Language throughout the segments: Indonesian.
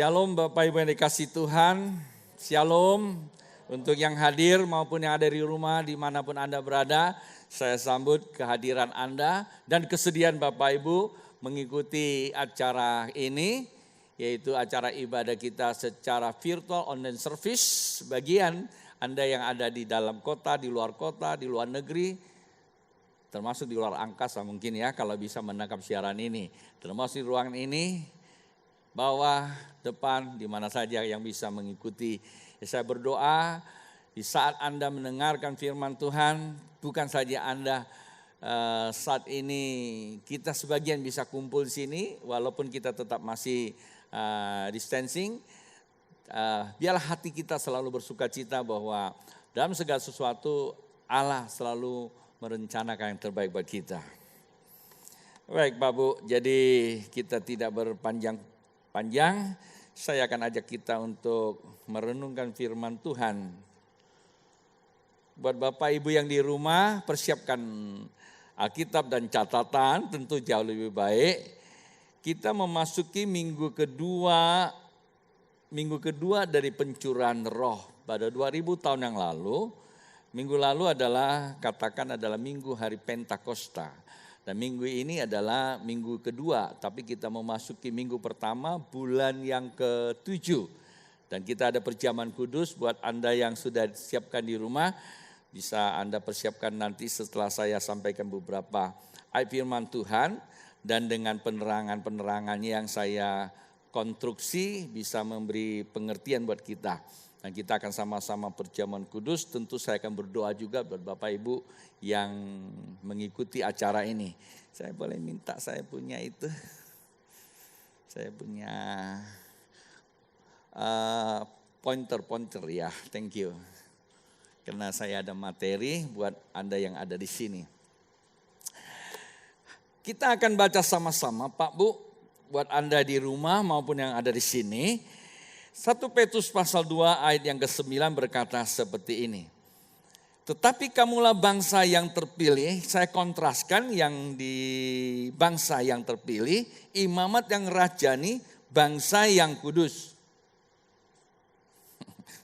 Shalom Bapak Ibu yang dikasih Tuhan, Shalom untuk yang hadir maupun yang ada di rumah dimanapun Anda berada. Saya sambut kehadiran Anda dan kesediaan Bapak Ibu mengikuti acara ini, yaitu acara ibadah kita secara virtual online service. Bagian Anda yang ada di dalam kota, di luar negeri, termasuk di luar angkasa mungkin ya kalau bisa menangkap siaran ini. Termasuk di ruangan ini, bawah, depan, di mana saja yang bisa mengikuti. Saya berdoa di saat Anda mendengarkan firman Tuhan, bukan saja Anda saat ini kita sebagian bisa kumpul di sini, walaupun kita tetap masih distancing. Biarlah hati kita selalu bersukacita bahwa dalam segala sesuatu Allah selalu merencanakan yang terbaik buat kita. Baik Pak Bu, jadi kita tidak berpanjang-panjang, saya akan ajak kita untuk merenungkan firman Tuhan. Buat Bapak Ibu yang di rumah, persiapkan Alkitab dan catatan, tentu jauh lebih baik. Kita memasuki minggu kedua dari pencurahan roh pada 2000 tahun yang lalu. Minggu lalu adalah minggu hari Pentakosta. Dan minggu ini adalah minggu kedua, tapi kita memasuki minggu pertama bulan yang ke-7. Dan kita ada perjamuan kudus buat Anda yang sudah disiapkan di rumah. Bisa Anda persiapkan nanti setelah saya sampaikan beberapa ayat firman Tuhan. Dan dengan penerangan-penerangan yang saya konstruksi bisa memberi pengertian buat kita. Dan kita akan sama-sama perjamuan kudus. Tentu saya akan berdoa juga buat Bapak Ibu yang mengikuti acara ini. Saya boleh minta saya punya itu. Saya punya pointer ya, thank you. Karena saya ada materi buat Anda yang ada di sini. Kita akan baca sama-sama Pak Bu, buat Anda di rumah maupun yang ada di sini. 1 Petrus pasal 2 ayat yang ke-9 berkata seperti ini. Tetapi kamulah bangsa yang terpilih, saya kontraskan yang di bangsa yang terpilih, imamat yang rajani, bangsa yang kudus.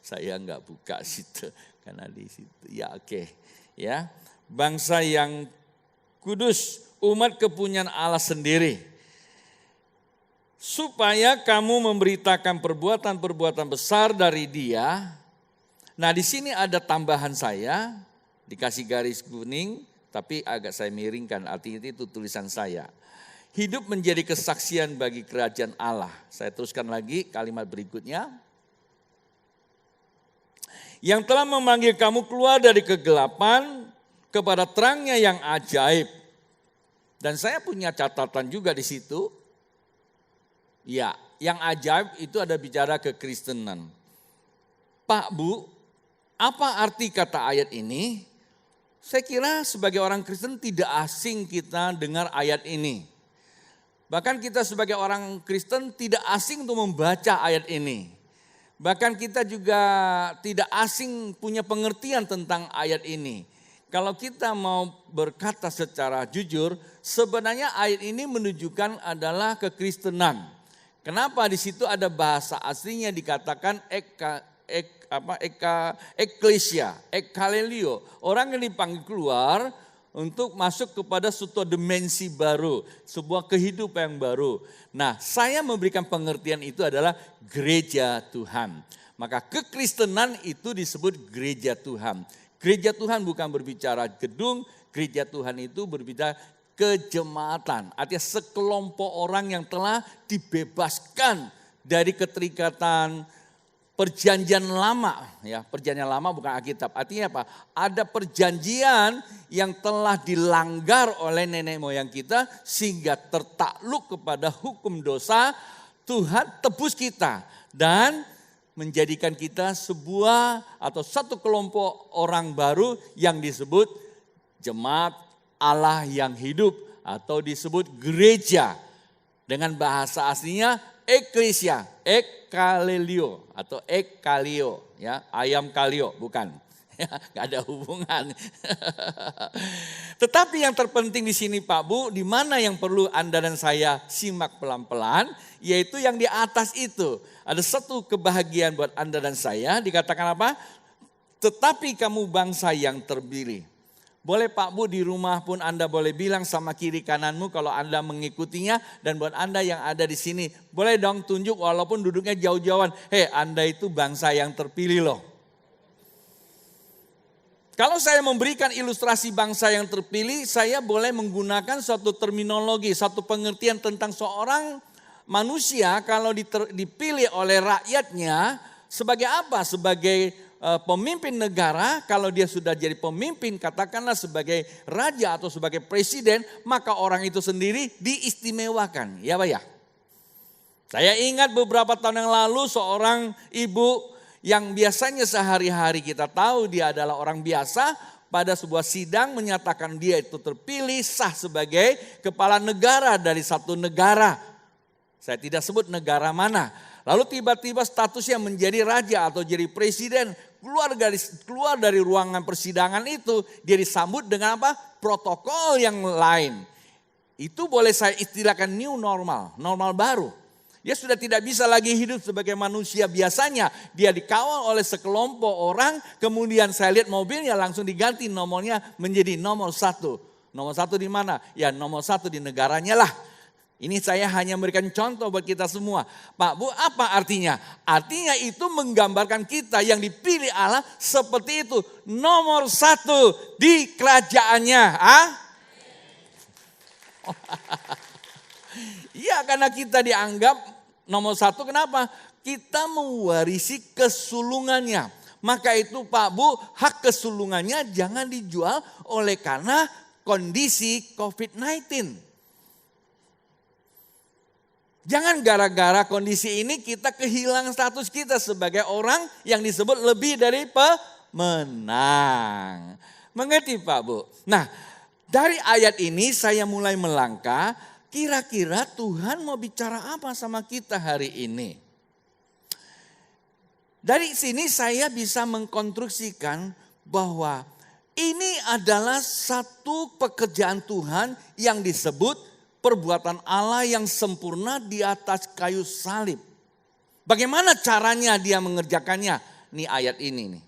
Saya enggak buka situ karena di situ. Ya oke. Ya. Bangsa yang kudus, umat kepunyaan Allah sendiri. Supaya kamu memberitakan perbuatan-perbuatan besar dari Dia. Nah, di sini ada tambahan saya, dikasih garis kuning, tapi agak saya miringkan, artinya itu tulisan saya. Hidup menjadi kesaksian bagi kerajaan Allah. Saya teruskan lagi kalimat berikutnya. Yang telah memanggil kamu keluar dari kegelapan kepada terangnya yang ajaib. Dan saya punya catatan juga di situ. Ya, yang ajaib itu ada bicara kekristenan. Pak Bu, apa arti kata ayat ini? Saya kira sebagai orang Kristen tidak asing kita dengar ayat ini. Bahkan kita sebagai orang Kristen tidak asing untuk membaca ayat ini. Bahkan kita juga tidak asing punya pengertian tentang ayat ini. Kalau kita mau berkata secara jujur, sebenarnya ayat ini menunjukkan adalah kekristenan. Kenapa di situ ada bahasa aslinya dikatakan eklesia, ekalelio. Orang yang dipanggil keluar untuk masuk kepada suatu dimensi baru, sebuah kehidupan yang baru. Nah, saya memberikan pengertian itu adalah gereja Tuhan. Maka kekristenan itu disebut gereja Tuhan. Gereja Tuhan bukan berbicara gedung, gereja Tuhan itu berbicara kejemaatan, artinya sekelompok orang yang telah dibebaskan dari keterikatan perjanjian lama. Ya, perjanjian lama bukan Alkitab. Artinya apa? Ada perjanjian yang telah dilanggar oleh nenek moyang kita sehingga tertakluk kepada hukum dosa. Tuhan tebus kita dan menjadikan kita sebuah atau satu kelompok orang baru yang disebut jemaat Allah yang hidup atau disebut gereja. Dengan bahasa aslinya eklesia, ekalelio atau ekalio, ya, ayam kalio bukan. Ya, gak ada hubungan. Tetapi yang terpenting di sini Pak Bu, di mana yang perlu Anda dan saya simak pelan-pelan, yaitu yang di atas itu. Ada satu kebahagiaan buat Anda dan saya, dikatakan apa? Tetapi kamu bangsa yang terpilih. Boleh Pak Bu di rumah pun Anda boleh bilang sama kiri kananmu kalau Anda mengikutinya. Dan buat Anda yang ada di sini, boleh dong tunjuk walaupun duduknya jauh-jauhan. Hei, Anda itu bangsa yang terpilih loh. Kalau saya memberikan ilustrasi bangsa yang terpilih, saya boleh menggunakan suatu terminologi, satu pengertian tentang seorang manusia kalau dipilih oleh rakyatnya sebagai apa? Sebagai pemimpin negara. Kalau dia sudah jadi pemimpin, katakanlah sebagai raja atau sebagai presiden, maka orang itu sendiri diistimewakan. Ya Pak ya? Saya ingat beberapa tahun yang lalu seorang ibu yang biasanya sehari-hari kita tahu dia adalah orang biasa, pada sebuah sidang menyatakan dia itu terpilih sah sebagai kepala negara dari satu negara. Saya tidak sebut negara mana. Lalu tiba-tiba statusnya menjadi raja atau jadi presiden. Keluar dari ruangan persidangan itu, dia disambut dengan apa? Protokol yang lain. Itu boleh saya istilahkan new normal, normal baru. Dia sudah tidak bisa lagi hidup sebagai manusia biasanya. Dia dikawal oleh sekelompok orang, kemudian saya lihat mobilnya langsung diganti nomornya menjadi nomor 1. Nomor 1 di mana? Ya nomor 1 di negaranya lah. Ini saya hanya memberikan contoh buat kita semua. Pak Bu, apa artinya? Artinya itu menggambarkan kita yang dipilih Allah seperti itu. Nomor 1 di kerajaannya. Iya, karena kita dianggap nomor 1, kenapa? Kita mewarisi kesulungannya. Maka itu Pak Bu, hak kesulungannya jangan dijual oleh karena kondisi COVID-19. Jangan gara-gara kondisi ini kita kehilangan status kita sebagai orang yang disebut lebih dari pemenang. Mengerti Pak Bu? Nah, dari ayat ini saya mulai melangkah, kira-kira Tuhan mau bicara apa sama kita hari ini? Dari sini saya bisa mengkonstruksikan bahwa ini adalah satu pekerjaan Tuhan yang disebut perbuatan Allah yang sempurna di atas kayu salib. Bagaimana caranya dia mengerjakannya? Nih ayat ini nih.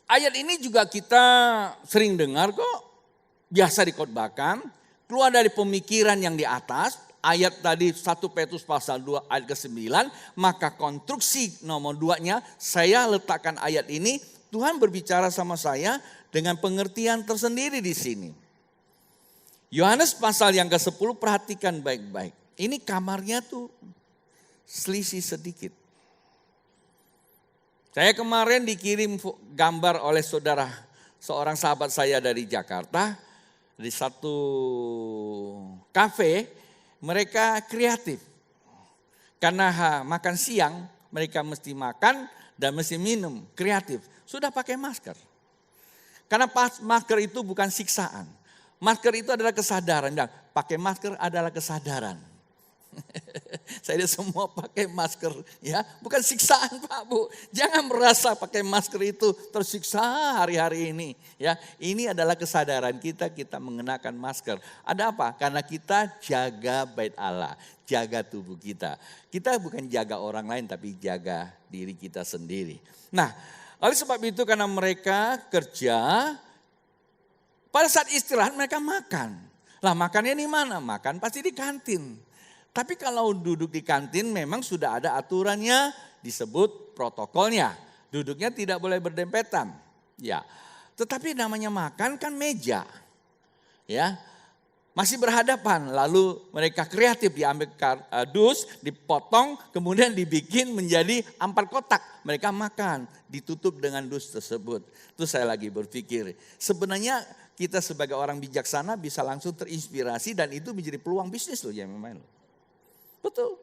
Ayat ini juga kita sering dengar kok. Biasa dikhotbahkan. Keluar dari pemikiran yang di atas. Ayat tadi 1 Petrus pasal 2 ayat ke-9. Maka konstruksi nomor 2-nya saya letakkan ayat ini. Tuhan berbicara sama saya dengan pengertian tersendiri di sini. Yohanes pasal yang ke-10 perhatikan baik-baik. Ini kamarnya tuh selisih sedikit. Saya kemarin dikirim gambar oleh seorang sahabat saya dari Jakarta. Di satu kafe mereka kreatif. Karena makan siang mereka mesti makan dan mesti minum, kreatif. Sudah pakai masker. Karena masker itu bukan siksaan. Masker itu adalah kesadaran. Pakai masker adalah kesadaran. Saya semua pakai masker, ya, bukan siksaan Pak Bu. Jangan merasa pakai masker itu tersiksa hari-hari ini, ya. Ini adalah kesadaran kita mengenakan masker. Ada apa? Karena kita jaga bait Allah, jaga tubuh kita. Kita bukan jaga orang lain tapi jaga diri kita sendiri. Nah, oleh sebab itu karena mereka kerja, pada saat istirahat mereka makan. Lah makannya di mana? Makan pasti di kantin. Tapi kalau duduk di kantin memang sudah ada aturannya, disebut protokolnya. Duduknya tidak boleh berdempetan. Ya. Tetapi namanya makan kan meja. Ya. Masih berhadapan, lalu mereka kreatif diambil kardus, dipotong, kemudian dibikin menjadi 4 kotak. Mereka makan, ditutup dengan dus tersebut. Terus saya lagi berpikir, sebenarnya kita sebagai orang bijaksana bisa langsung terinspirasi dan itu menjadi peluang bisnis loh ya memang. Betul.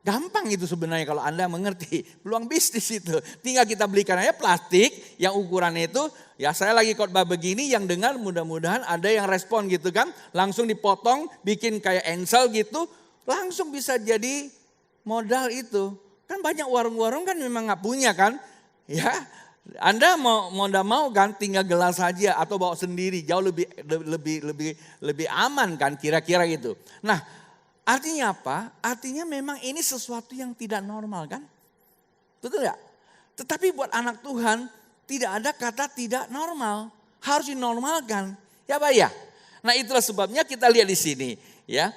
Gampang itu sebenarnya kalau Anda mengerti. Peluang bisnis itu. Tinggal kita belikan aja plastik yang ukurannya itu. Ya saya lagi khotbah begini yang dengar mudah-mudahan ada yang respon gitu kan. Langsung dipotong bikin kayak ensel gitu. Langsung bisa jadi modal itu. Kan banyak warung-warung kan memang gak punya kan. Ya Anda mau nggak mau kan tinggal gelas saja atau bawa sendiri, jauh lebih aman kan kira-kira gitu. Nah, artinya apa? Artinya memang ini sesuatu yang tidak normal kan? Betul ya? Tetapi buat anak Tuhan tidak ada kata tidak normal, harus dinormalkan. Ya Pak ya? Nah, itulah sebabnya kita lihat di sini ya.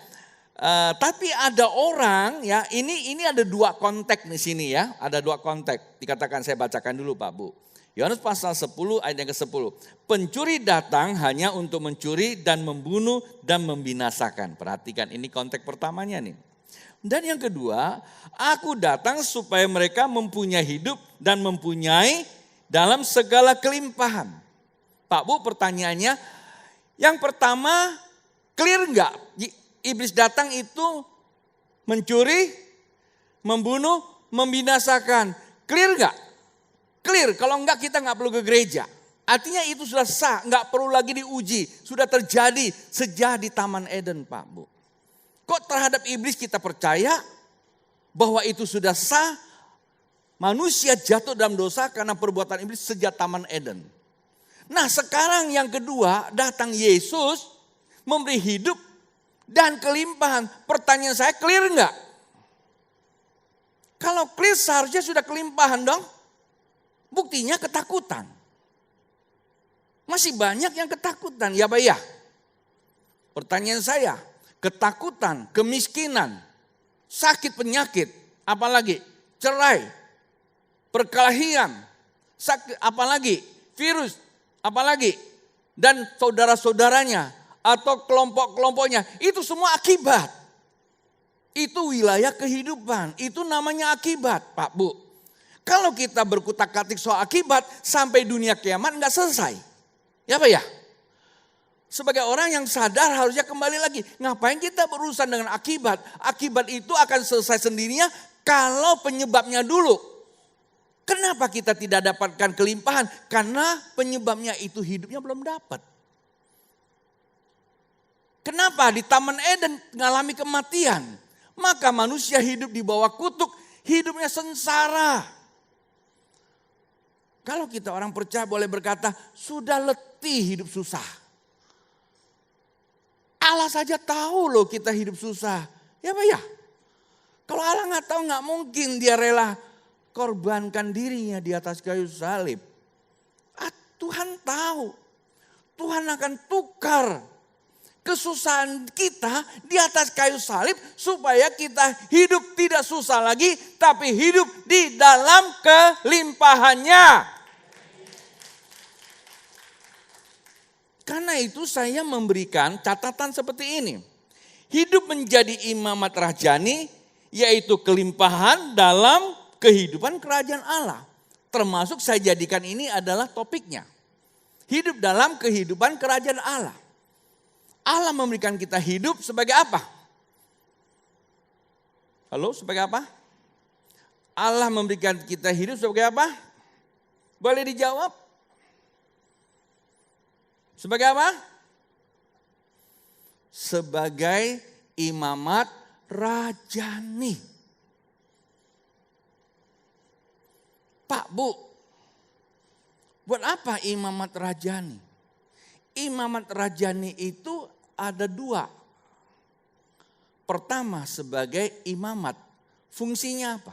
Tapi ada orang ya, ini ada dua konteks di sini ya, ada dua konteks. Dikatakan, saya bacakan dulu Pak Bu. Yohanes pasal 10 ayat yang ke-10. Pencuri datang hanya untuk mencuri dan membunuh dan membinasakan. Perhatikan, ini konteks pertamanya nih. Dan yang kedua, aku datang supaya mereka mempunyai hidup dan mempunyai dalam segala kelimpahan. Pak Bu, pertanyaannya, yang pertama, clear enggak? Iblis datang itu mencuri, membunuh, membinasakan. Clear enggak? Clear, kalau enggak kita enggak perlu ke gereja. Artinya itu sudah sah, enggak perlu lagi diuji. Sudah terjadi sejak di Taman Eden Pak Bu. Kok terhadap iblis kita percaya bahwa itu sudah sah? Manusia jatuh dalam dosa karena perbuatan iblis sejak Taman Eden. Nah sekarang yang kedua, datang Yesus memberi hidup dan kelimpahan. Pertanyaan saya, clear enggak? Kalau clear seharusnya sudah kelimpahan dong. Buktinya ketakutan. Masih banyak yang ketakutan, ya Pak ya? Pertanyaan saya, ketakutan, kemiskinan, sakit penyakit, apalagi cerai, perkelahian, sakit, apalagi virus, apalagi dan saudara-saudaranya atau kelompok-kelompoknya, itu semua akibat. Itu wilayah kehidupan, itu namanya akibat Pak Bu. Kalau kita berkutak-katik soal akibat sampai dunia kiamat enggak selesai. Ya Pak ya? Sebagai orang yang sadar harusnya kembali lagi. Ngapain kita berurusan dengan akibat? Akibat itu akan selesai sendirinya kalau penyebabnya dulu. Kenapa kita tidak dapatkan kelimpahan? Karena penyebabnya itu hidupnya belum dapat. Kenapa di Taman Eden mengalami kematian? Maka manusia hidup di bawah kutuk, hidupnya sengsara. Kalau kita orang percaya boleh berkata, sudah letih hidup susah. Allah saja tahu loh kita hidup susah. Ya Pak ya? Kalau Allah nggak tahu, nggak mungkin dia rela korbankan dirinya di atas kayu salib. Tuhan tahu. Tuhan akan tukar kesusahan kita di atas kayu salib supaya kita hidup tidak susah lagi, tapi hidup di dalam kelimpahannya. Karena itu saya memberikan catatan seperti ini. Hidup menjadi imamat rajani, yaitu kelimpahan dalam kehidupan kerajaan Allah. Termasuk saya jadikan ini adalah topiknya. Hidup dalam kehidupan kerajaan Allah. Allah memberikan kita hidup sebagai apa? Halo, sebagai apa? Allah memberikan kita hidup sebagai apa? Boleh dijawab? Sebagai apa? Sebagai imamat rajani. Pak Bu, buat apa imamat rajani? Imamat rajani itu ada dua. Pertama sebagai imamat. Fungsinya apa?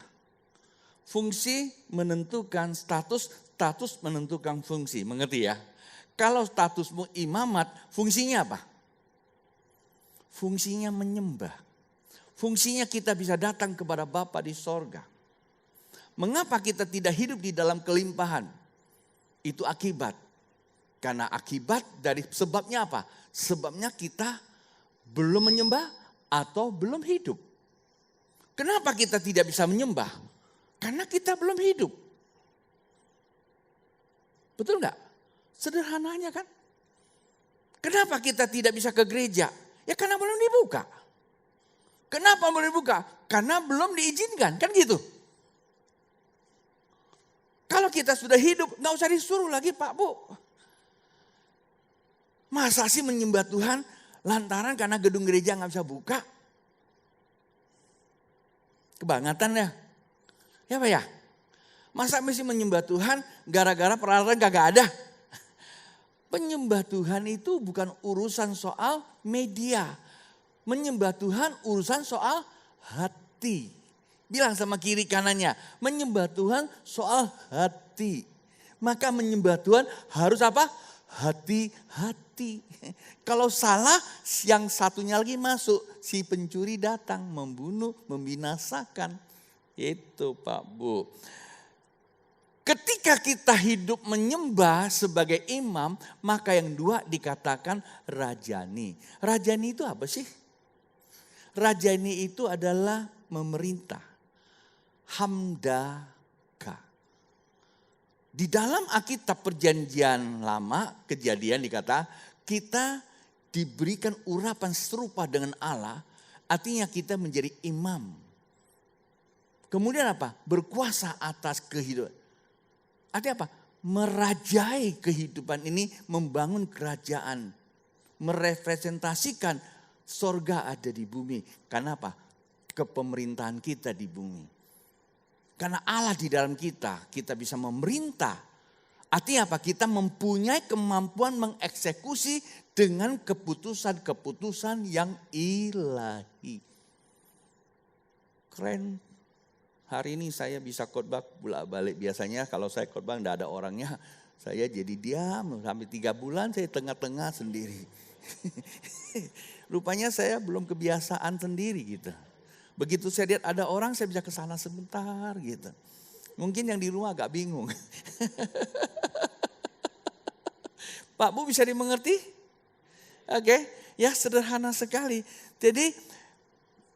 Fungsi menentukan status, status menentukan fungsi. Mengerti ya? Kalau statusmu imamat, fungsinya apa? Fungsinya menyembah. Fungsinya kita bisa datang kepada Bapa di sorga. Mengapa kita tidak hidup di dalam kelimpahan? Itu akibat. Karena akibat dari sebabnya apa? Sebabnya kita belum menyembah atau belum hidup. Kenapa kita tidak bisa menyembah? Karena kita belum hidup. Betul enggak? Sederhananya kan. Kenapa kita tidak bisa ke gereja? Ya karena belum dibuka. Kenapa belum dibuka? Karena belum diizinkan, kan gitu. Kalau kita sudah hidup, gak usah disuruh lagi Pak Bu. Masa sih menyembah Tuhan lantaran karena gedung gereja gak bisa buka? Kebangetan ya. Ya Pak ya. Masa mesti menyembah Tuhan gara-gara peralatan kagak ada? Penyembah Tuhan itu bukan urusan soal media. Menyembah Tuhan urusan soal hati. Bilang sama kiri kanannya, menyembah Tuhan soal hati. Maka menyembah Tuhan harus apa? Hati-hati. Kalau salah, yang satunya lagi masuk. Si pencuri datang membunuh, membinasakan. Itu Pak Bu. Ketika kita hidup menyembah sebagai imam, maka yang dua dikatakan rajani. Rajani itu apa sih? Rajani itu adalah memerintah. Hamdaka. Di dalam Alkitab Perjanjian Lama, Kejadian dikata, kita diberikan urapan serupa dengan Allah, artinya kita menjadi imam. Kemudian apa? Berkuasa atas kehidupan. Artinya apa? Merajai kehidupan ini, membangun kerajaan. Merepresentasikan sorga ada di bumi. Karena apa? Kepemerintahan kita di bumi. Karena Allah di dalam kita bisa memerintah. Artinya apa? Kita mempunyai kemampuan mengeksekusi dengan keputusan-keputusan yang ilahi. Keren. Hari ini saya bisa khotbah bolak-balik. Biasanya kalau saya khotbah enggak ada orangnya, saya jadi diam. Sampai 3 bulan saya tengah-tengah sendiri. Rupanya saya belum kebiasaan sendiri gitu. Begitu saya lihat ada orang, saya bisa ke sana sebentar gitu. Mungkin yang di rumah agak bingung. Pak Bu bisa dimengerti? Oke, ya sederhana sekali. Jadi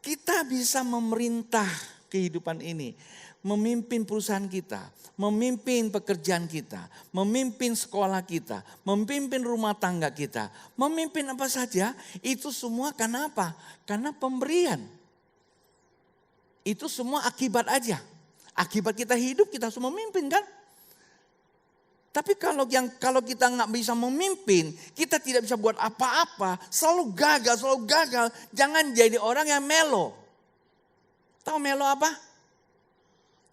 kita bisa memerintah kehidupan ini. Memimpin perusahaan kita, memimpin pekerjaan kita, memimpin sekolah kita, memimpin rumah tangga kita. Memimpin apa saja, itu semua karena apa? Karena pemberian. Itu semua akibat aja. Akibat kita hidup, kita semua memimpin kan? Tapi kalau kita nggak bisa memimpin, kita tidak bisa buat apa-apa, selalu gagal. Jangan jadi orang yang melo. Tahu melo apa?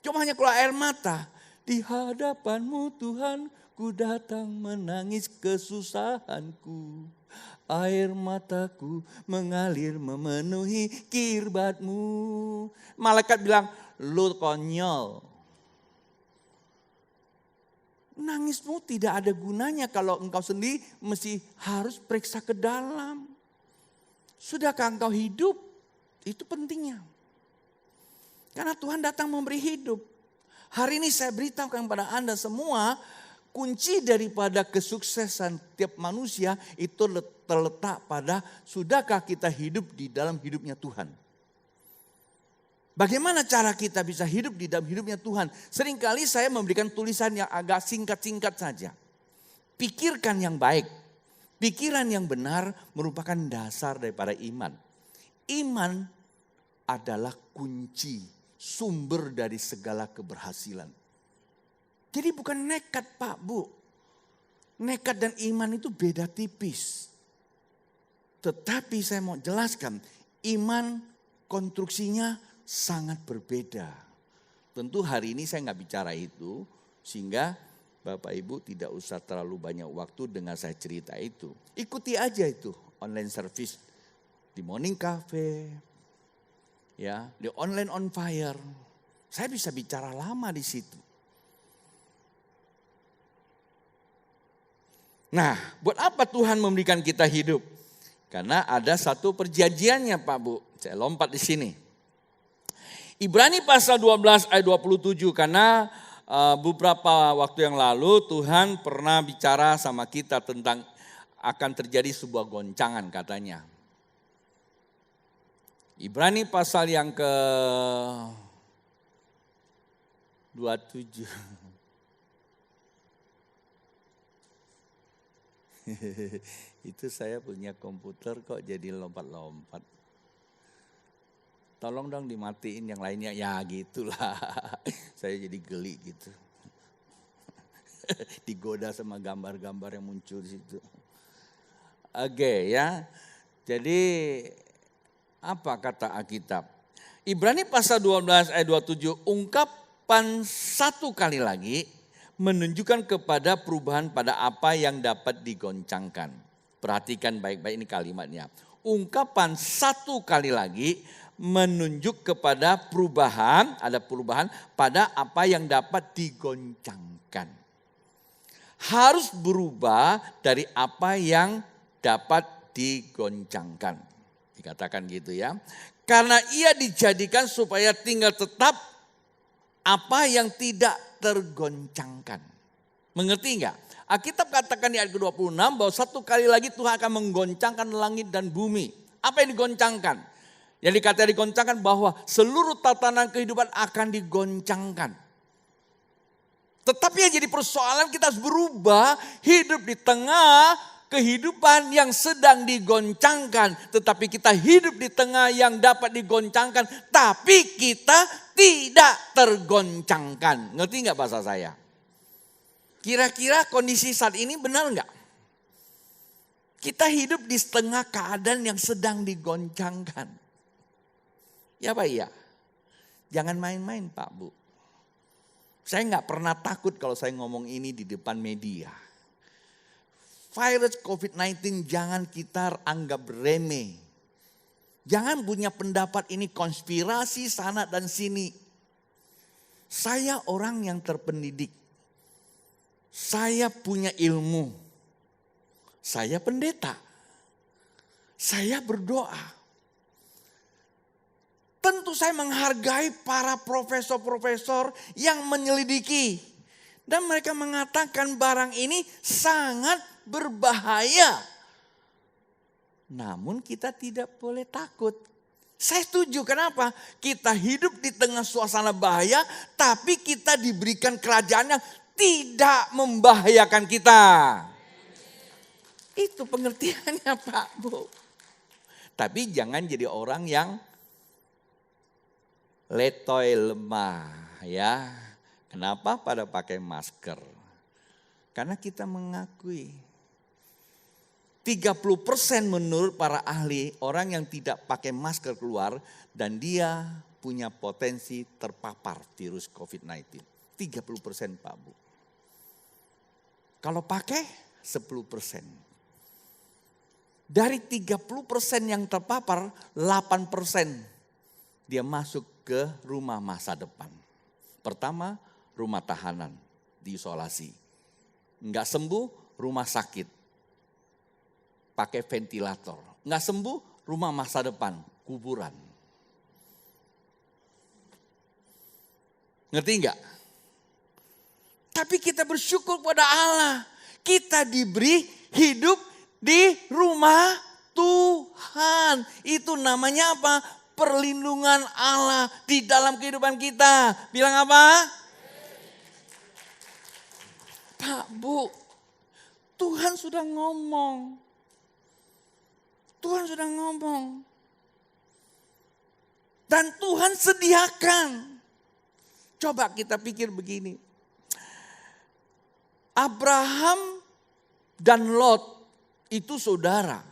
Cuma hanya keluar air mata. Di hadapanmu Tuhan, ku datang menangis kesusahanku. Air mataku mengalir memenuhi kirbatmu. Malaikat bilang, lu konyol. Nangismu tidak ada gunanya kalau engkau sendiri mesti harus periksa ke dalam. Sudahkah engkau hidup? Itu pentingnya. Karena Tuhan datang memberi hidup. Hari ini saya beritahukan kepada Anda semua, kunci daripada kesuksesan tiap manusia itu terletak pada sudahkah kita hidup di dalam hidupnya Tuhan. Bagaimana cara kita bisa hidup di dalam hidupnya Tuhan? Seringkali saya memberikan tulisan yang agak singkat-singkat saja. Pikirkan yang baik. Pikiran yang benar merupakan dasar daripada iman. Iman adalah kunci, sumber dari segala keberhasilan. Jadi bukan nekat Pak Bu. Nekat dan iman itu beda tipis. Tetapi saya mau jelaskan, iman konstruksinya sangat berbeda. Tentu hari ini saya nggak bicara itu, sehingga Bapak Ibu tidak usah terlalu banyak waktu dengan saya cerita itu. Ikuti aja itu online service di Morning Cafe, ya di Online on Fire. Saya bisa bicara lama di situ. Nah, buat apa Tuhan memberikan kita hidup? Karena ada satu perjanjiannya Pak Bu. Saya lompat di sini. Ibrani pasal 12 ayat 27, karena beberapa waktu yang lalu Tuhan pernah bicara sama kita tentang akan terjadi sebuah goncangan katanya. Ibrani pasal yang ke 27. Itu saya punya komputer kok jadi lompat-lompat. Tolong dong dimatiin yang lainnya. Ya gitulah. Saya jadi geli gitu. Digoda sama gambar-gambar yang muncul di situ. Oke ya. Jadi apa kata Alkitab? Ibrani pasal 12 ayat 27 ungkap satu kali lagi menunjukkan kepada perubahan pada apa yang dapat digoncangkan. Perhatikan baik-baik ini kalimatnya. Ungkapan satu kali lagi menunjuk kepada perubahan, ada perubahan pada apa yang dapat digoncangkan. Harus berubah dari apa yang dapat digoncangkan. Dikatakan gitu ya. Karena ia dijadikan supaya tinggal tetap apa yang tidak tergoncangkan. Mengerti enggak? Alkitab katakan di ayat ke-26 bahwa satu kali lagi Tuhan akan menggoncangkan langit dan bumi. Apa yang digoncangkan? Yang dikatakan digoncangkan bahwa seluruh tatanan kehidupan akan digoncangkan. Tetapi yang jadi persoalan kita harus berubah, hidup di tengah kehidupan yang sedang digoncangkan. Tetapi kita hidup di tengah yang dapat digoncangkan, tapi kita tidak tergoncangkan. Ngerti nggak bahasa saya? Kira-kira kondisi saat ini benar nggak? Kita hidup di setengah keadaan yang sedang digoncangkan. Ya Pak iya? Jangan main-main Pak Bu. Saya nggak pernah takut kalau saya ngomong ini di depan media. Virus COVID-19 jangan kita anggap remeh. Jangan punya pendapat ini konspirasi sana dan sini. Saya orang yang terpendidik. Saya punya ilmu. Saya pendeta. Saya berdoa. Tentu saya menghargai para profesor-profesor yang menyelidiki. Dan mereka mengatakan barang ini sangat berbahaya. Namun kita tidak boleh takut. Saya setuju, kenapa? Kita hidup di tengah suasana bahaya, tapi kita diberikan kerajaan yang tidak membahayakan kita. Itu pengertiannya Pak Bu. Tapi jangan jadi orang yang letoy lemah ya. Kenapa pada pakai masker? Karena kita mengakui 30% menurut para ahli orang yang tidak pakai masker keluar dan dia punya potensi terpapar virus COVID-19. 30% Pak Bu. Kalau pakai 10%. Dari 30% yang terpapar 8% dia masuk ke rumah masa depan. Pertama, rumah tahanan, diisolasi. Enggak sembuh, rumah sakit. Pakai ventilator. Enggak sembuh, rumah masa depan, kuburan. Ngerti enggak? Tapi kita bersyukur pada Allah. Kita diberi hidup di rumah Tuhan. Itu namanya apa? Perlindungan Allah di dalam kehidupan kita. Bilang apa? Pak Bu, Tuhan sudah ngomong. Tuhan sudah ngomong. Dan Tuhan sediakan. Coba kita pikir begini. Abraham dan Lot itu saudara.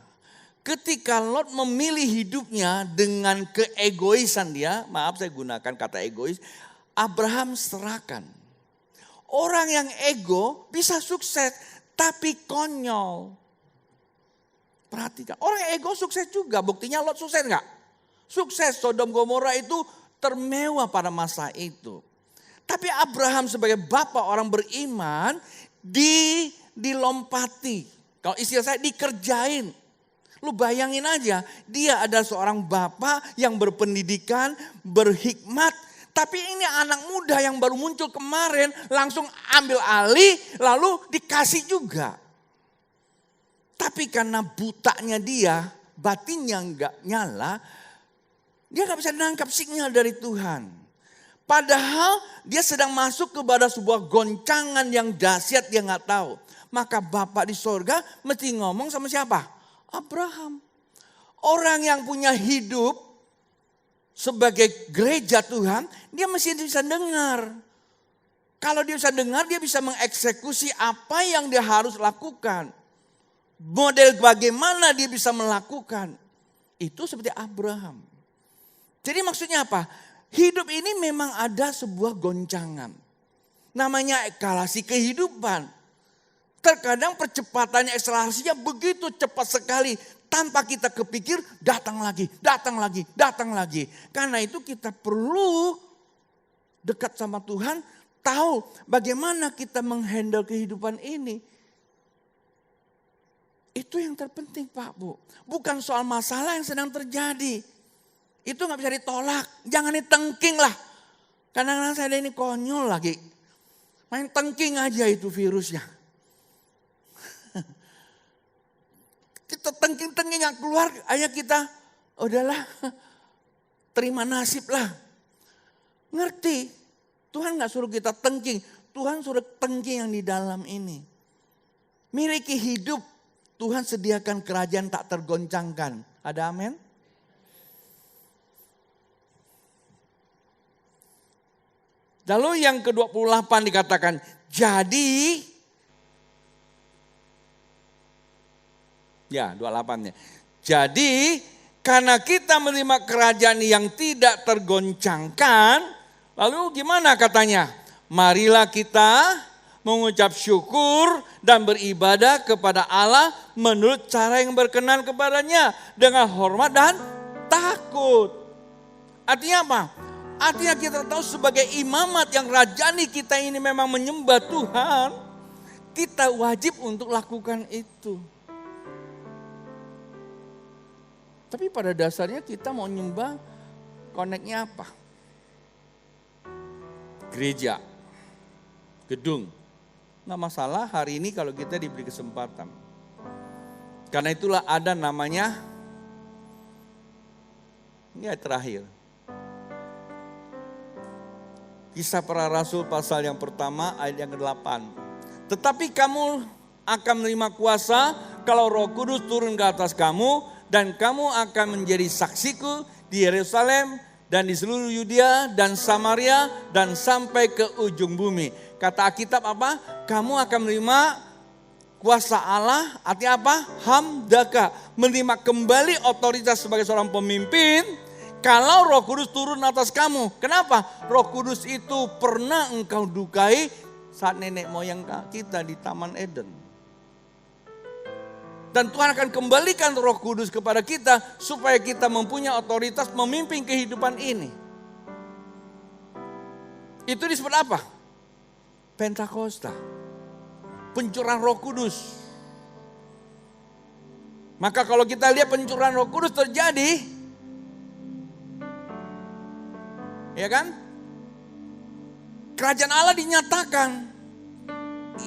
Ketika Lot memilih hidupnya dengan keegoisan dia, maaf saya gunakan kata egois, Abraham serahkan. Orang yang ego bisa sukses tapi konyol. Perhatikan, orang yang ego sukses juga, buktinya Lot sukses enggak? Sukses, Sodom Gomora itu termewah pada masa itu. Tapi Abraham sebagai bapak orang beriman dilompati. Kalau istilah saya dikerjain. Lu bayangin aja, dia adalah seorang bapak yang berpendidikan, berhikmat. Tapi ini anak muda yang baru muncul kemarin langsung ambil alih lalu dikasih juga. Tapi karena butanya dia, batinnya enggak nyala, dia enggak bisa nangkap sinyal dari Tuhan. Padahal dia sedang masuk kepada sebuah goncangan yang dahsyat dia nggak tahu. Maka Bapak di sorga mesti ngomong sama siapa? Abraham. Orang yang punya hidup sebagai gereja Tuhan, dia mesti bisa dengar. Kalau dia bisa dengar, dia bisa mengeksekusi apa yang dia harus lakukan. Model bagaimana dia bisa melakukan. Itu seperti Abraham. Jadi maksudnya apa? hidup ini memang ada sebuah goncangan. Namanya eskalasi kehidupan. Terkadang percepatannya, akselerasinya begitu cepat sekali. Tanpa kita kepikir datang lagi, datang lagi, datang lagi. Karena itu kita perlu dekat sama Tuhan. Tahu bagaimana kita menghandle kehidupan ini. Itu yang terpenting Pak Bu. Bukan soal masalah yang sedang terjadi. Itu gak bisa ditolak. Jangan ditengking lah. Kadang-kadang saya ini konyol lagi. Main tengking aja itu virusnya. Kita tengking-tengking gak keluar, ayo kita udahlah terima nasib lah. Ngerti? Tuhan gak suruh kita tengking, Tuhan suruh tengking yang di dalam ini. Miliki hidup, Tuhan sediakan kerajaan tak tergoncangkan. Ada amin? Lalu yang ke-28 dikatakan, jadi... Ya, 28-nya. Jadi, karena kita menerima kerajaan yang tidak tergoncangkan, lalu gimana katanya? Marilah kita mengucap syukur dan beribadah kepada Allah menurut cara yang berkenan kepadanya dengan hormat dan takut. Artinya apa? Artinya kita tahu sebagai imamat yang rajani kita ini memang menyembah Tuhan, kita wajib untuk lakukan itu. Tapi pada dasarnya kita mau nyembah, koneknya apa? Gereja, gedung. Nggak masalah hari ini kalau kita diberi kesempatan. Karena itulah ada namanya, ini terakhir. Kisah Para Rasul pasal yang pertama ayat yang ke-8. Tetapi kamu akan menerima kuasa kalau Roh Kudus turun ke atas kamu. Dan kamu akan menjadi saksiku di Yerusalem dan di seluruh Yudea dan Samaria dan sampai ke ujung bumi. Kata Alkitab apa? Kamu akan menerima kuasa Allah, artinya apa? Hamdaka, menerima kembali otoritas sebagai seorang pemimpin kalau Roh Kudus turun atas kamu. Kenapa? Roh Kudus itu pernah engkau dukai saat nenek moyang kita di Taman Eden. Dan Tuhan akan kembalikan Roh Kudus kepada kita supaya kita mempunyai otoritas memimpin kehidupan ini. Itu disebut apa? Pentakosta. Pencurahan Roh Kudus. Maka kalau kita lihat pencurahan Roh Kudus terjadi, ya kan? Kerajaan Allah dinyatakan.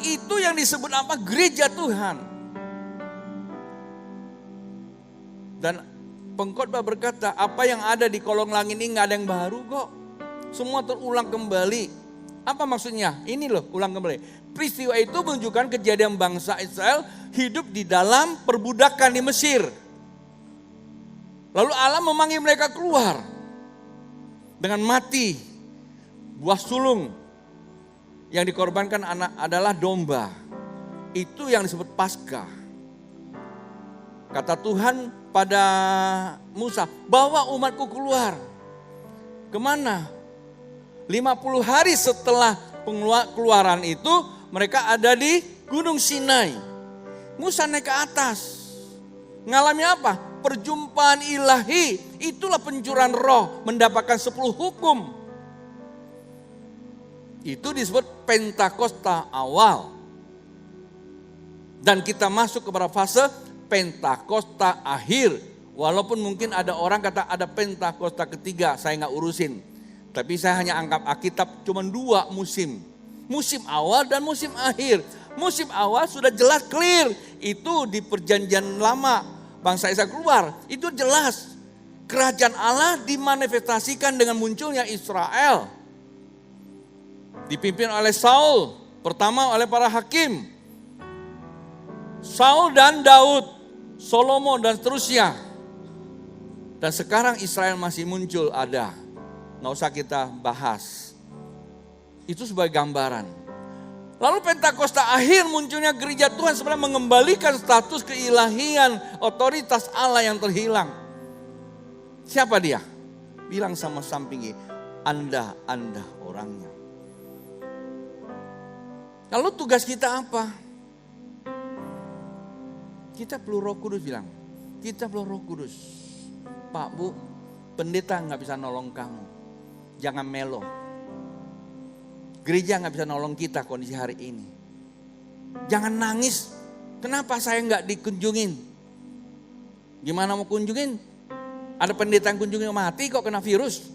Itu yang disebut apa? Gereja Tuhan. Dan pengkhotbah berkata, apa yang ada di kolong langit ini gak ada yang baru kok. Semua terulang kembali. Apa maksudnya? Ini loh, ulang kembali. Peristiwa itu menunjukkan kejadian bangsa Israel hidup di dalam perbudakan di Mesir. Lalu Allah memanggil mereka keluar. Dengan mati. Buah sulung. Yang dikorbankan anak adalah domba. Itu yang disebut Paskah. Kata Tuhan pada Musa, bawa umatku keluar. Kemana? 50 hari setelah keluaran itu mereka ada di Gunung Sinai. Musa naik ke atas. Ngalami apa? Perjumpaan ilahi. Itulah pencurahan roh, mendapatkan 10 hukum. Itu disebut Pentakosta awal. Dan kita masuk kepada fase Pentakosta akhir. Walaupun mungkin ada orang kata ada Pentakosta ketiga, saya gak urusin. Tapi saya hanya anggap Alkitab cuma 2 musim. Musim awal dan musim akhir. Musim awal sudah jelas clear. Itu di perjanjian lama bangsa Israel keluar. Itu jelas. Kerajaan Allah dimanifestasikan dengan munculnya Israel. Dipimpin oleh Saul. Pertama oleh para hakim. Saul dan Daud. Salomo dan seterusnya. Dan sekarang Israel masih muncul ada. Nggak usah kita bahas. Itu sebagai gambaran. Lalu Pentakosta akhir munculnya gereja Tuhan sebenarnya mengembalikan status keilahian otoritas Allah yang terhilang. Siapa dia? Bilang sama sampingnya, Anda orangnya. Lalu tugas kita apa? Kita perlu Roh Kudus bilang. Kita perlu Roh Kudus. Pak, Bu, pendeta gak bisa nolong kamu. Jangan melo. Gereja gak bisa nolong kita kondisi hari ini. Jangan nangis. Kenapa saya gak dikunjungin? Gimana mau kunjungin? Ada pendeta yang kunjungin mati kok kena virus.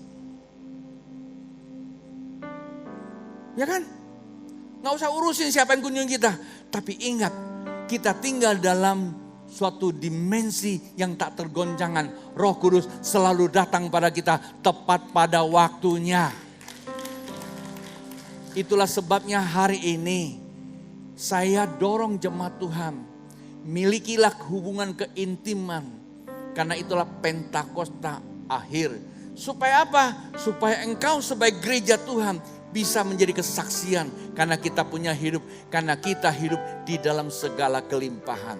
Ya kan? Gak usah urusin siapa yang kunjungi kita. Tapi ingat, kita tinggal dalam suatu dimensi yang tak tergoncangkan. Roh Kudus selalu datang pada kita tepat pada waktunya. Itulah sebabnya hari ini saya dorong jemaat Tuhan, milikilah hubungan keintiman. Karena itulah Pentakosta akhir. Supaya apa? Supaya engkau sebagai gereja Tuhan bisa menjadi kesaksian. Karena kita punya hidup, karena kita hidup di dalam segala kelimpahan.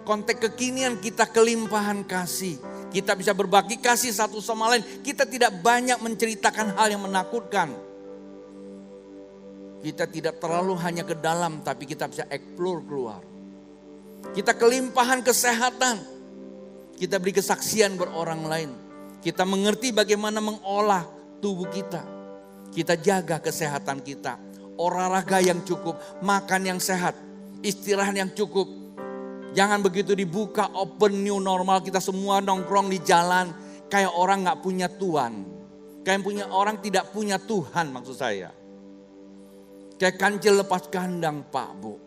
Konteks kekinian kita kelimpahan kasih. Kita bisa berbagi kasih satu sama lain. Kita tidak banyak menceritakan hal yang menakutkan. Kita tidak terlalu hanya ke dalam, tapi kita bisa explore keluar. Kita kelimpahan kesehatan. Kita beri kesaksian buat orang lain. Kita mengerti bagaimana mengolah tubuh kita. Kita jaga kesehatan kita. Olahraga yang cukup, makan yang sehat, istirahat yang cukup. Jangan begitu dibuka open new normal, kita semua nongkrong di jalan kayak orang gak punya Tuhan. Kayak punya orang tidak punya Tuhan maksud saya. Kayak kancil lepas kandang Pak Bu.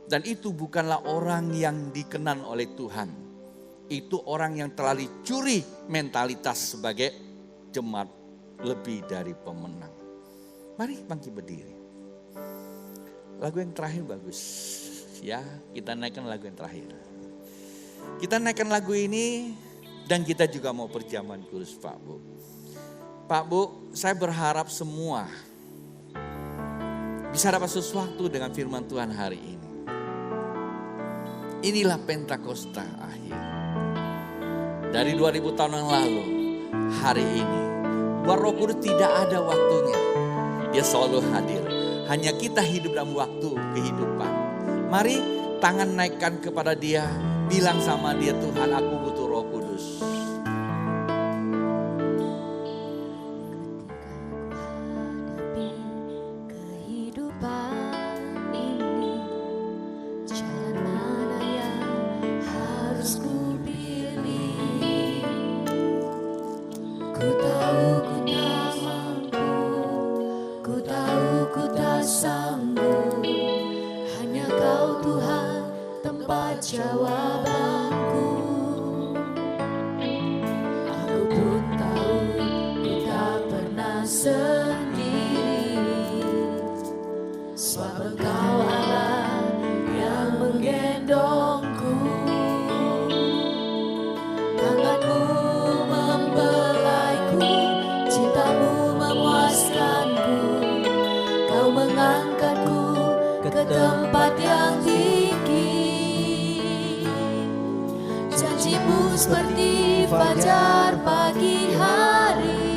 Dan itu bukanlah orang yang dikenan oleh Tuhan. Itu orang yang telah dicuri mentalitas sebagai jemaat lebih dari pemenang. Mari bangkit berdiri. Lagu yang terakhir bagus. Ya, kita naikkan lagu yang terakhir. Kita naikkan lagu ini dan kita juga mau perjamuan kudus Pak Bu. Pak Bu, saya berharap semua bisa dapat sesuatu dengan firman Tuhan hari ini. Inilah Pentakosta akhir. Dari 2000 tahun yang lalu, hari ini. Buat Roh Kudus tidak ada waktunya. Dia selalu hadir. Hanya kita hidup dalam waktu kehidupan. Mari tangan naikkan kepada dia. Bilang sama dia, Tuhan aku butuh Roh Kudus. Jawabanku, aku pun tahu ku tak pernah sendiri, sebab Engkau Allah yang menggendongku. Tanganmu membelaiku, cintamu memuaskanku, Kau mengangkatku ke tempat yang tinggi. Janjimu seperti fajar pagi hari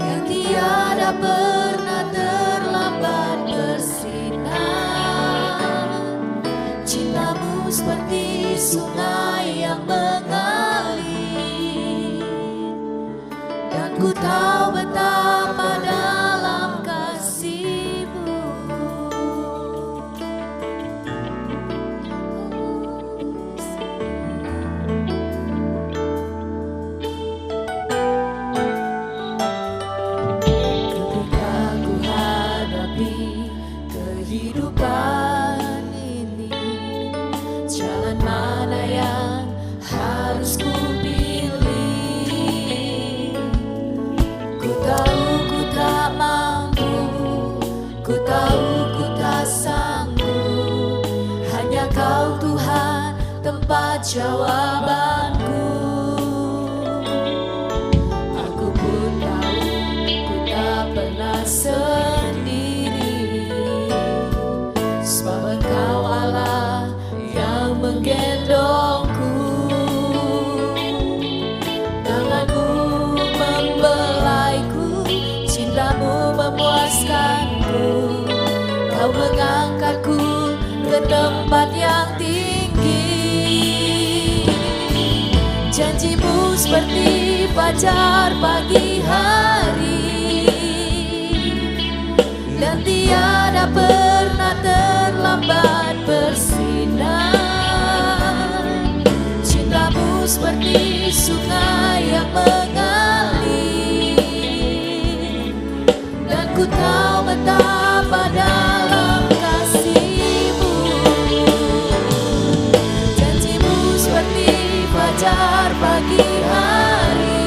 yang tiada pernah terlambat bersinar. Cintamu seperti sungai yang mengalir, dan ku tahu betapa dalam kasih-Mu. Kehidupan ini, jalan mana yang harus ku pilih? Ku tahu fajar pagi hari, dan tiada pernah terlambat bersinar. Cintamu seperti sungai yang mengalir, dan ku tahu betapa dalam kasih-Mu. Janji-Mu seperti fajar pagi hari,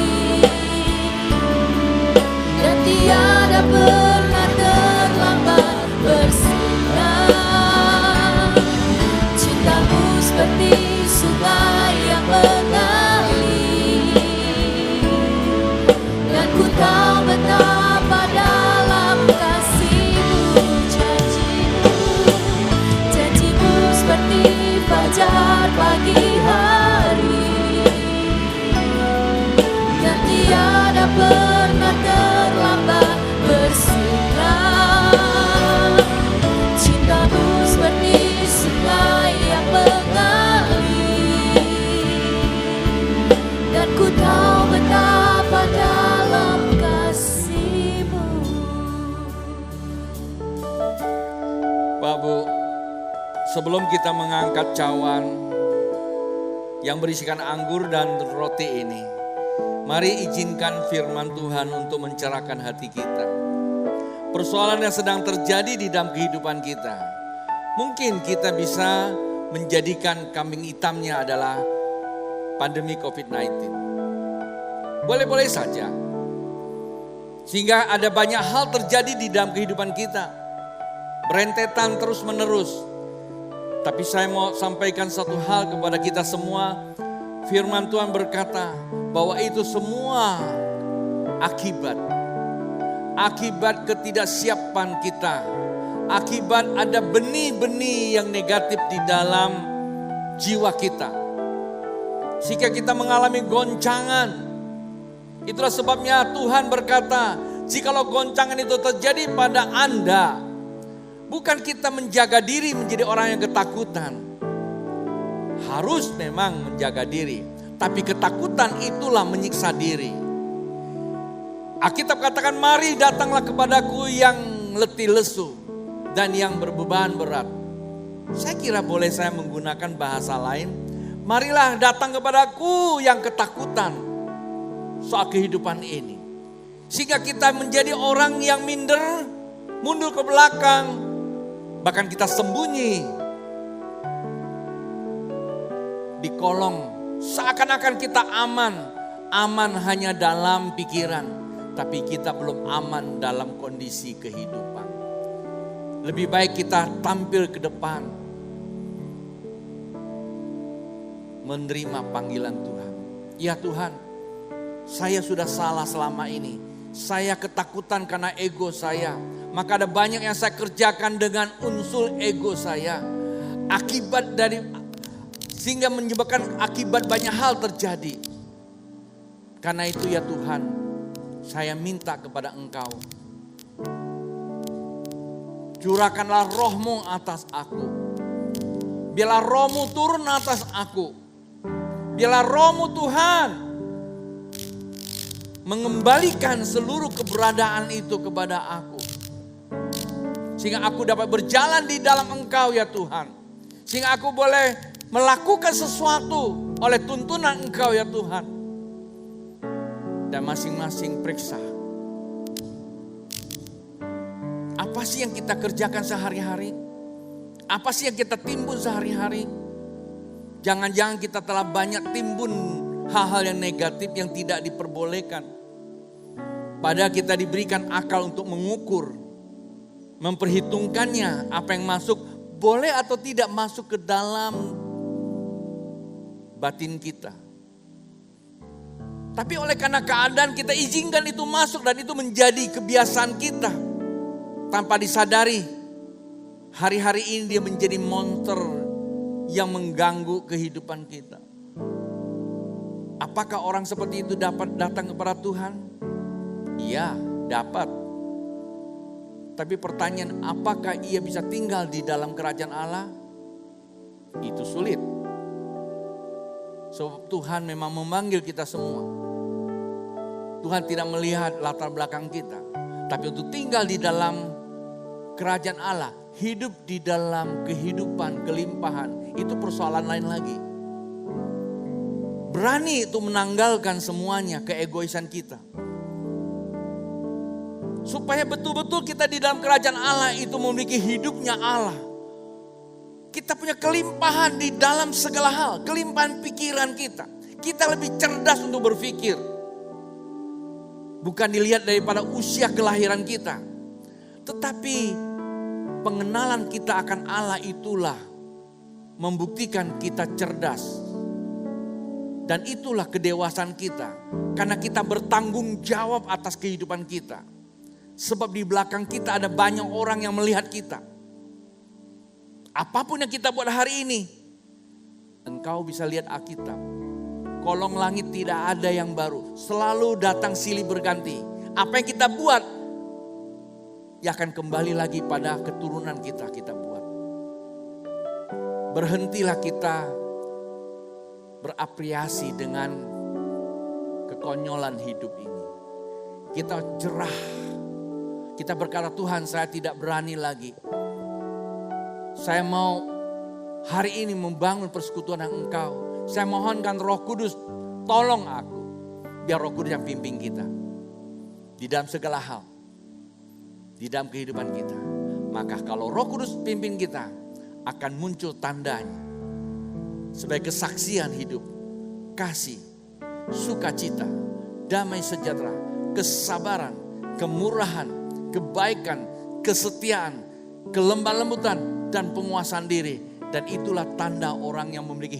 dan tiada pernah terlambat bersinar. Cintamu seperti sungai yang mengalir, dan ku tahu betapa dalam kasih-Mu. Janji-Mu seperti fajar pagi hari, dan tiada pernah terlambat bersinar. Cintamu seperti sungai yang mengalir, dan ku tahu betapa dalam kasih-Mu. Pak Bu, sebelum kita mengangkat cawan yang berisikan anggur dan roti ini, mari izinkan firman Tuhan untuk mencerahkan hati kita. Persoalan yang sedang terjadi di dalam kehidupan kita, mungkin kita bisa menjadikan kambing hitamnya adalah pandemi COVID-19. Boleh-boleh saja. Sehingga ada banyak hal terjadi di dalam kehidupan kita. Berentetan terus menerus. Tapi saya mau sampaikan satu hal kepada kita semua. Firman Tuhan berkata bahwa itu semua akibat ketidaksiapan kita. Akibat ada benih-benih yang negatif di dalam jiwa kita. Jika kita mengalami goncangan, itulah sebabnya Tuhan berkata, jikalau goncangan itu terjadi pada Anda, bukan kita menjaga diri menjadi orang yang ketakutan. Harus memang menjaga diri, tapi ketakutan itulah menyiksa diri. Alkitab katakan, mari datanglah kepadaku yang letih lesu dan yang berbeban berat. Saya kira boleh saya menggunakan bahasa lain. Marilah datang kepadaku yang ketakutan soal kehidupan ini. Sehingga kita menjadi orang yang minder, mundur ke belakang, bahkan kita sembunyi di kolong. Seakan-akan kita aman hanya dalam pikiran, tapi kita belum aman dalam kondisi kehidupan. Lebih baik kita tampil ke depan, menerima panggilan Tuhan. Ya Tuhan, saya sudah salah selama ini. Saya ketakutan karena ego saya. Maka ada banyak yang saya kerjakan dengan unsur ego saya. Sehingga menyebabkan akibat banyak hal terjadi. Karena itu ya Tuhan, saya minta kepada Engkau. Curahkanlah roh-Mu atas aku. Biarlah roh-Mu turun atas aku. Biarlah roh-Mu Tuhan mengembalikan seluruh keberadaan itu kepada aku. Sehingga aku dapat berjalan di dalam Engkau ya Tuhan. Sehingga aku boleh melakukan sesuatu oleh tuntunan Engkau ya Tuhan. Dan masing-masing periksa. Apa sih yang kita kerjakan sehari-hari? Apa sih yang kita timbun sehari-hari? Jangan-jangan kita telah banyak timbun hal-hal yang negatif yang tidak diperbolehkan. Padahal kita diberikan akal untuk mengukur, memperhitungkannya apa yang masuk, boleh atau tidak masuk ke dalam batin kita. Tapi oleh karena keadaan kita izinkan itu masuk dan itu menjadi kebiasaan kita. Tanpa disadari, hari-hari ini dia menjadi monster yang mengganggu kehidupan kita. Apakah orang seperti itu dapat datang kepada Tuhan? Iya, dapat. Tapi pertanyaan, apakah ia bisa tinggal di dalam kerajaan Allah? Itu sulit. So, Tuhan memang memanggil kita semua. Tuhan tidak melihat latar belakang kita. Tapi untuk tinggal di dalam kerajaan Allah, hidup di dalam kehidupan, kelimpahan, itu persoalan lain lagi. Berani itu menanggalkan semuanya, keegoisan kita. Supaya betul-betul kita di dalam kerajaan Allah itu memiliki hidupnya Allah. Kita punya kelimpahan di dalam segala hal, kelimpahan pikiran kita. Kita lebih cerdas untuk berpikir. Bukan dilihat daripada usia kelahiran kita. Tetapi pengenalan kita akan Allah itulah membuktikan kita cerdas. Dan itulah kedewasaan kita. Karena kita bertanggung jawab atas kehidupan kita. Sebab di belakang kita ada banyak orang yang melihat kita. Apapun yang kita buat hari ini, engkau bisa lihat Alkitab. Kolong langit tidak ada yang baru. Selalu datang silih berganti. Apa yang kita buat, ya akan kembali lagi pada keturunan kita buat. Berhentilah kita berapriasi dengan kekonyolan hidup ini. Kita cerah. Kita berkata, Tuhan, saya tidak berani lagi. Saya mau hari ini membangun persekutuan dengan Engkau. Saya mohonkan Roh Kudus, tolong aku. Biar Roh Kudus yang pimpin kita. Di dalam segala hal. Di dalam kehidupan kita. Maka kalau Roh Kudus pimpin kita, akan muncul tandanya. Sebagai kesaksian hidup. Kasih, sukacita, damai sejahtera, kesabaran, kemurahan, kebaikan, kesetiaan, kelemah lembutan, dan penguasaan diri. Dan itulah tanda orang yang memiliki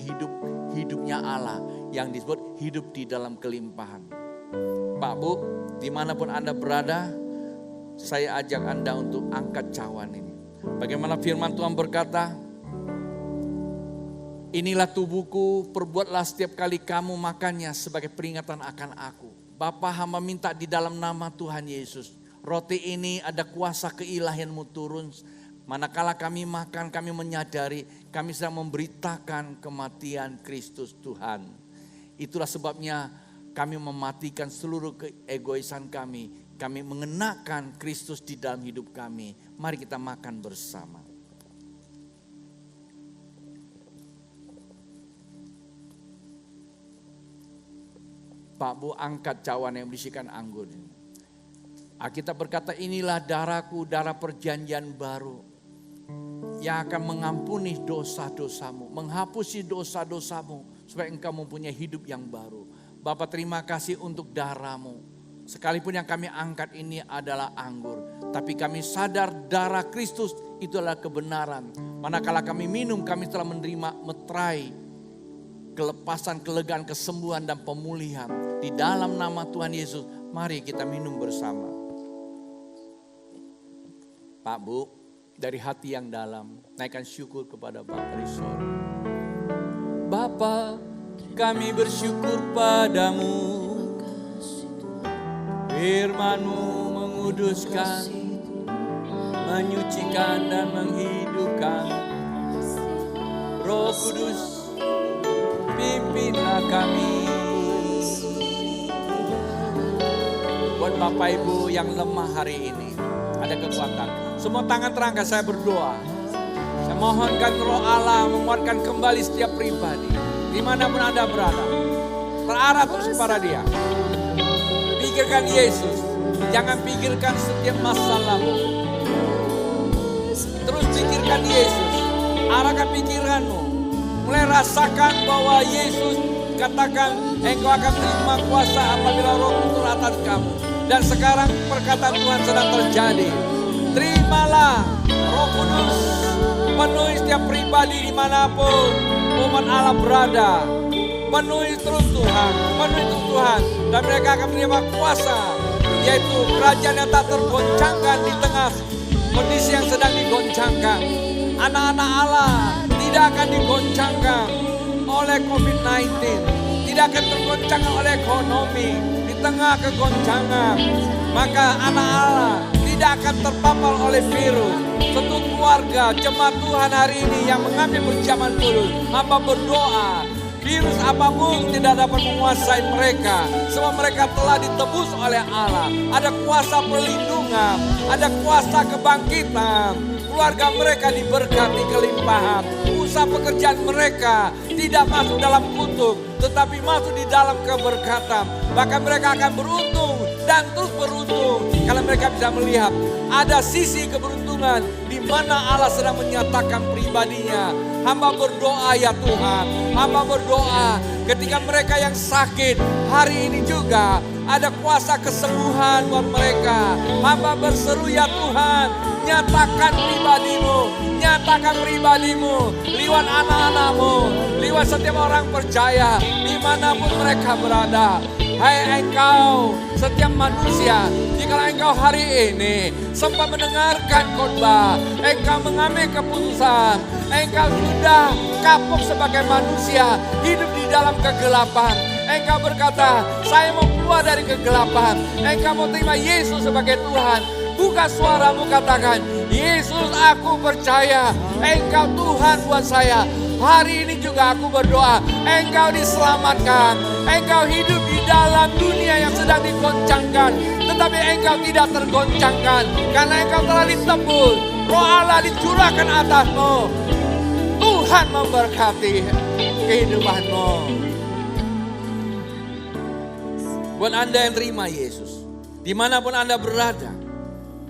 hidupnya Allah. Yang disebut hidup di dalam kelimpahan. Pak Bu, dimanapun Anda berada, saya ajak Anda untuk angkat cawan ini. Bagaimana firman Tuhan berkata, inilah tubuhku, perbuatlah setiap kali kamu makannya sebagai peringatan akan aku. Bapa, hamba minta di dalam nama Tuhan Yesus. Roti ini ada kuasa keilahian-Mu turun. Manakala kami makan, kami menyadari kami sedang memberitakan kematian Kristus Tuhan. Itulah sebabnya kami mematikan seluruh keegoisan kami. Kami mengenakan Kristus di dalam hidup kami. Mari kita makan bersama. Pak Bu, angkat cawan yang berisikan anggur ini. Alkitab berkata, inilah darahku, darah perjanjian baru. Yang akan mengampuni dosa-dosamu, menghapusi dosa-dosamu, supaya engkau mempunyai hidup yang baru. Bapa, terima kasih untuk darah-Mu. Sekalipun yang kami angkat ini adalah anggur, tapi kami sadar darah Kristus itu adalah kebenaran. Manakala kami minum, kami telah menerima meterai kelepasan, kelegaan, kesembuhan, dan pemulihan. Di dalam nama Tuhan Yesus, mari kita minum bersama. Pak Bu, dari hati yang dalam, naikkan syukur kepada Bapa di sorga. Bapa, kami bersyukur padamu. Firman-Mu menguduskan, menyucikan dan menghidupkan. Roh Kudus, pimpinlah kami. Buat Bapak Ibu yang lemah hari ini, ada kekuatan. Semua tangan terangkat, saya berdoa. Saya mohonkan Roh Allah menguatkan kembali setiap pribadi. Dimanapun Anda berada, terarah terus kepada Dia. Pikirkan Yesus, jangan pikirkan setiap masalahmu. Terus pikirkan Yesus, arahkan pikiranmu. Mulai rasakan bahwa Yesus katakan, engkau akan terima kuasa apabila Roh turun atas kamu. Dan sekarang perkataan Tuhan sedang terjadi. Terimalah Roh Kudus, penuhi setiap pribadi dimanapun umat Allah berada. Penuhi terus Tuhan, dan mereka akan menerima kuasa, yaitu kerajaan yang tak tergoncangkan di tengah kondisi yang sedang digoncangkan. Anak-anak Allah tidak akan digoncangkan oleh COVID-19, tidak akan tergoncangkan oleh ekonomi. Di tengah kegoncangan, maka anak Allah tidak akan terpapar oleh virus. Tentu keluarga, jemaat Tuhan hari ini yang mengambil perjamuan kudus, hamba berdoa, Virus apapun tidak dapat menguasai mereka. Sebab mereka telah ditebus oleh Allah. Ada kuasa perlindungan, ada kuasa kebangkitan. Keluarga mereka diberkati kelimpahan. Usaha pekerjaan mereka tidak masuk dalam kutuk, tetapi masuk di dalam keberkatan. Bahkan mereka akan beruntung dan terus beruntung. Karena mereka bisa melihat ada sisi keberuntungan di mana Allah sedang menyatakan pribadinya. Hamba berdoa ya Tuhan, hamba berdoa ketika mereka yang sakit hari ini juga ada kuasa kesembuhan buat mereka. Hamba berseru ya Tuhan, nyatakan pribadimu, nyatakan pribadimu lewat anak-anakmu, lewat setiap orang percaya dimanapun mereka berada. Hai engkau setiap manusia, jika engkau hari ini sempat mendengarkan khotbah, engkau mengambil keputusan, engkau sudah kapok sebagai manusia, hidup di dalam kegelapan. Engkau berkata, saya mau keluar dari kegelapan. Engkau mau terima Yesus sebagai Tuhan. Buka suaramu, katakan, Yesus aku percaya, engkau Tuhan buat saya. Hari ini juga aku berdoa, engkau diselamatkan. Engkau hidup di dalam dunia yang sedang digoncangkan, tetapi engkau tidak tergoncangkan, karena engkau telah ditebus. Roh Allah dicurahkan atasmu. Tuhan memberkati kehidupanmu. Buat Anda yang terima Yesus, dimanapun Anda berada,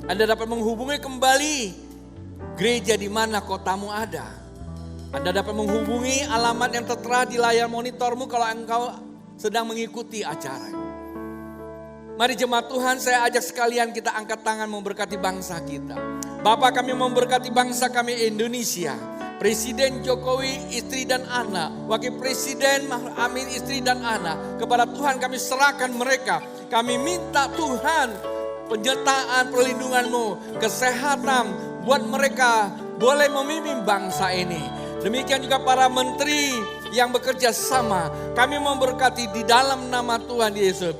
Anda dapat menghubungi kembali gereja di mana kotamu ada. Anda dapat menghubungi alamat yang tertera di layar monitormu kalau engkau sedang mengikuti acara. Mari jemaat Tuhan, saya ajak sekalian kita angkat tangan memberkati bangsa kita. Bapak, kami memberkati bangsa kami Indonesia. Presiden Jokowi, istri dan anak. Wakil Presiden Amin, istri dan anak. Kepada Tuhan kami serahkan mereka. Kami minta Tuhan penyertaan perlindungan-Mu, kesehatan buat mereka boleh memimpin bangsa ini. Demikian juga para menteri yang bekerja sama. Kami memberkati di dalam nama Tuhan Yesus.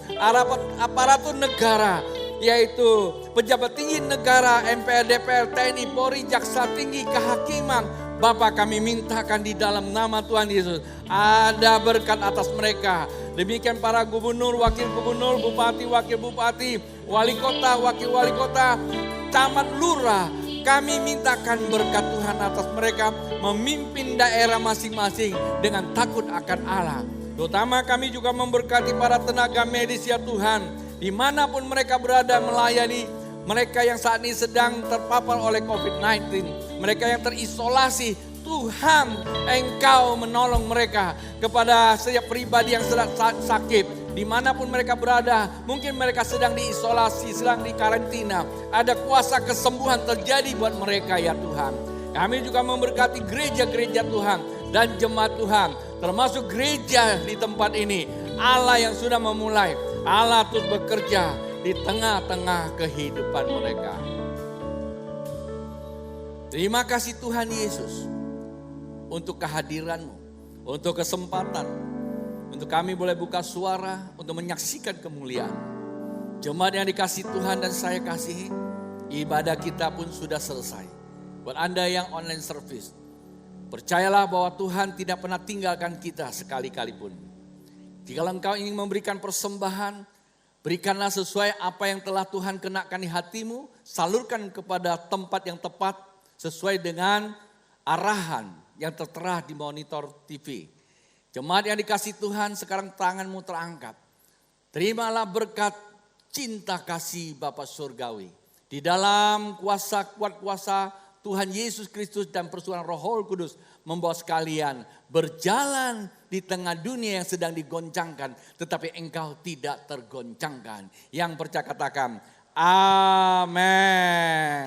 Aparatur negara, yaitu pejabat tinggi negara, MPR, DPR, TNI, Polri, Jaksa Tinggi, Kehakiman. Bapak, kami mintakan di dalam nama Tuhan Yesus, ada berkat atas mereka. Demikian para gubernur, wakil gubernur, bupati, wakil bupati, wali kota, wakil wali kota, camat, lurah. Kami mintakan berkat Tuhan atas mereka memimpin daerah masing-masing dengan takut akan Allah. Terutama kami juga memberkati para tenaga medis ya Tuhan. Dimanapun mereka berada melayani mereka yang saat ini sedang terpapar oleh COVID-19. Mereka yang terisolasi, Tuhan Engkau menolong mereka. Kepada setiap pribadi yang sedang sakit, dimanapun mereka berada, mungkin mereka sedang diisolasi, sedang dikarantina. Ada kuasa kesembuhan terjadi buat mereka ya Tuhan. Kami juga memberkati gereja-gereja Tuhan dan jemaat Tuhan, termasuk gereja di tempat ini. Allah yang sudah memulai, Allah terus bekerja di tengah-tengah kehidupan mereka. Terima kasih Tuhan Yesus untuk kehadiran-Mu, untuk kesempatan, untuk kami boleh buka suara untuk menyaksikan kemuliaan. Jemaat yang dikasih Tuhan dan saya kasihi, ibadah kita pun sudah selesai. Buat Anda yang online service, percayalah bahwa Tuhan tidak pernah tinggalkan kita sekali-kali pun. Jika engkau ingin memberikan persembahan, berikanlah sesuai apa yang telah Tuhan kenakan di hatimu, salurkan kepada tempat yang tepat sesuai dengan arahan yang tertera di monitor TV. Jemaat yang dikasih Tuhan, sekarang tanganmu terangkat. Terimalah berkat cinta kasih Bapa Surgawi. Di dalam kuat kuasa Tuhan Yesus Kristus dan persekutuan Roh Kudus membawa sekalian berjalan di tengah dunia yang sedang digoncangkan, tetapi engkau tidak tergoncangkan. Yang percaya katakan, amin.